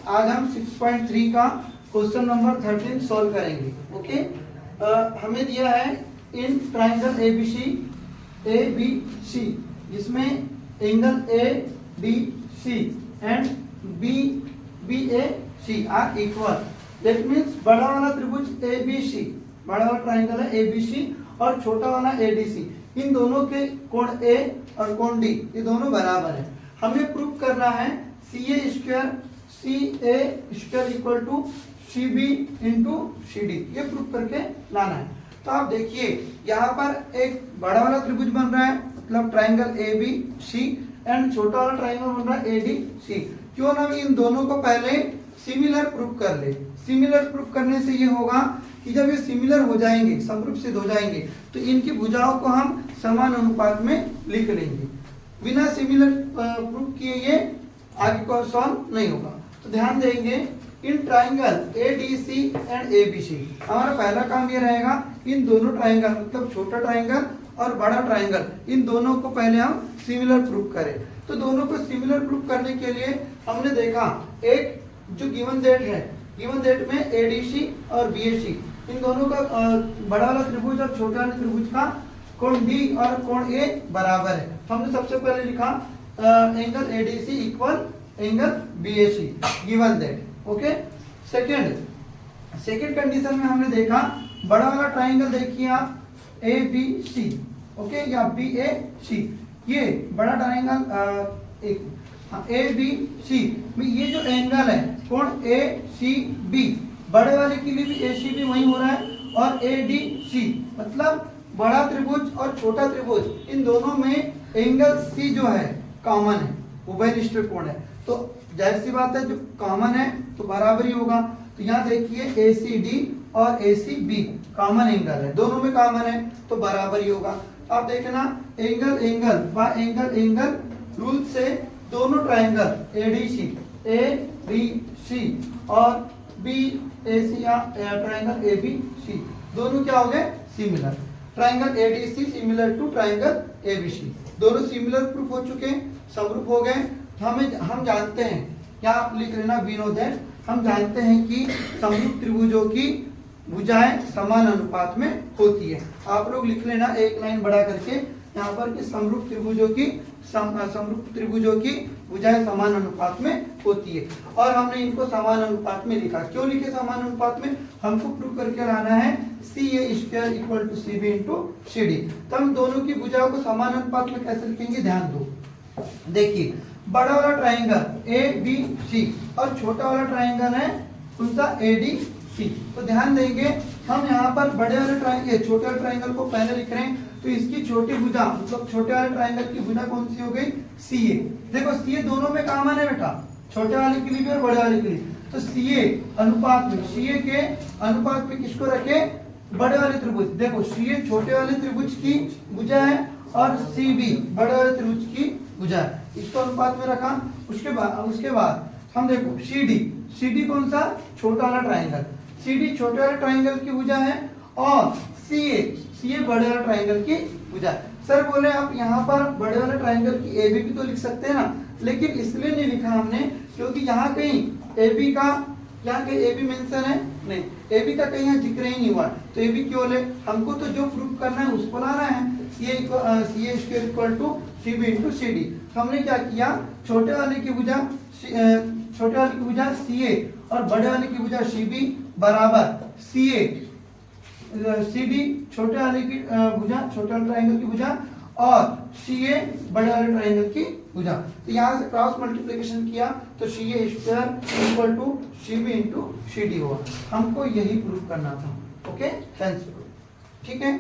आज हम 6.3 का क्वेश्चन नंबर 13 सॉल्व करेंगे। ओके, हमें दिया है in triangle A B C जिसमें angle A D C and B A C are equal. That means बड़ा वाला त्रिभुज ए बी सी, बड़ा वाला ट्राइंगल है ए बी सी और छोटा वाला ए डी सी, इन दोनों के कोण ए और कोण डी ये दोनों बराबर है। हमें प्रूव करना है C A square equal to C B into C D, ये प्रूव करके लाना है। तो आप देखिए यहाँ पर एक बड़ा वाला त्रिभुज बन रहा है, मतलब triangle A B C, and छोटा वाला ट्राइंगल बन रहा है ए डी सी। क्यों ना इन दोनों को पहले सिमिलर प्रूव कर ले। सिमिलर प्रूव करने से ये होगा कि जब ये सिमिलर हो जाएंगे, समरूप सिद्ध हो जाएंगे, तो इनकी भुजाओं को हम समान अनुपात में लिख लेंगे। बिना सिमिलर प्रूव किए ये आगे को सॉल्व नहीं होगा। तो ध्यान देंगे इन triangle A D C and A B C, हमारा पहला काम ये रहेगा इन दोनों ट्राइंगल मतलब छोटा ट्राइंगल और बड़ा ट्राइंगल, इन दोनों को पहले हम सिमिलर प्रूव करें। तो दोनों को सिमिलर प्रूव करने के लिए हमने देखा एक जो गिवन डेट है, गिवन डेट में ए डी सी और बी ए सी, इन दोनों का बड़ा वाला त्रिभुज और छोटा वाला त्रिभुज का कोण डी और कोण ए बराबर है। तो हमने सबसे पहले लिखा angle ADC equal angle BAC given that. Okay, second condition में हमने देखा बड़ा वाला ट्राइंगल देखिए आप ए बी सी, ओके, या बी ए सी, ये बड़ा ट्राइंगल एक ए बी सी में ये जो एंगल है कोण ए सी बी, बड़े वाले के लिए भी ए सी बी वही हो रहा है, और ए डी सी मतलब बड़ा त्रिभुज और छोटा त्रिभुज, इन दोनों में एंगल सी जो है कॉमन है, उभयनिष्ठ कोण है। तो जाहिर सी बात है जो कॉमन है तो बराबर ही होगा। तो यहाँ देखिए ए सी डी और ए सी बी कॉमन एंगल है, दोनों में कॉमन है तो बराबर ही होगा। आप देखना एंगल बाय एंगल रूल से दोनों ट्राइंगल ए डी सी और बी ए सी या ट्राइंगल ए बी सी दोनों क्या हो गए similar. Triangle A D C similar to triangle A B C, दोनों सिमिलर प्रूफ हो चुके हैं, समरूप हो गए। हम जानते हैं, क्या आप लिख लेना वी नो दैट, हम जानते हैं कि समरूप त्रिभुजों की भुजाएं समान अनुपात में होती है। आप लोग लिख लेना एक लाइन बढ़ा करके यहाँ पर कि समरूप त्रिभुजों की भुजाएं समान अनुपात में होती है। और हमने इनको समान अनुपात में लिखा, क्यों लिखे समान अनुपात में, हमको प्रूव करके लाना है C A square equal to C B into C D. तो हम दोनों की भुजाओं को समान अनुपात में कैसे लिखेंगे, ध्यान दो। देखिए बड़ा वाला ट्राइंगल ए बी सी और छोटा वाला ट्राइंगल है उनका ए डी सी। तो ध्यान देंगे हम यहाँ पर बड़े वाले ट्राइंगल छोटे वाले ट्राइंगल को पहले लिख रहे हैं, तो इसकी छोटी भुजा मतलब छोटे वाले ट्राइंगल की भुजा कौन सी हो गई, सी ए। देखो सी ए दोनों में कॉमन है बेटा, छोटे वाले के लिए भी और बड़े वाले के लिए। तो सी ए अनुपात में, सी ए के अनुपात में किसको रखे, बड़े वाले त्रिभुज। देखो सी ए छोटे वाले त्रिभुज की भुजा है और सी बी बड़े वाले त्रिभुज की भुजा है, इसको अनुपात में रखा। उसके बाद हम देखो सी डी कौन सा, छोटा वाला ट्राइंगल, सी डी छोटे वाले ट्राइंगल की भुजा है और सी ए बड़े वाले ट्राइंगल की भुजा है। सर बोले आप यहाँ पर बड़े वाले ट्राइंगल की ए बी भी तो लिख सकते हैं ना, लेकिन इसलिए नहीं लिखा हमने क्योंकि यहाँ कहीं ए बी का मेंशन है नहीं, ए बी का कहीं यहाँ जिक्र ही नहीं हुआ। तो ए बी क्यों ले, हमको तो जो प्रूफ करना है उसको लाना है, C A square equal to C B into C D. हमने क्या किया, छोटे वाले की भुजा सी ए और बड़े वाले की भुजा सी बी बराबर सी डी छोटे वाले की भुजा छोटे वाले ट्राइंगल की भुजा और सी ए बड़े वाले ट्राइंगल की भुजा। तो यहाँ से क्रॉस मल्टीप्लिकेशन किया तो C A square equal to C B into C D हुआ। हमको यही प्रूफ करना था। Okay, thanks. ठीक है।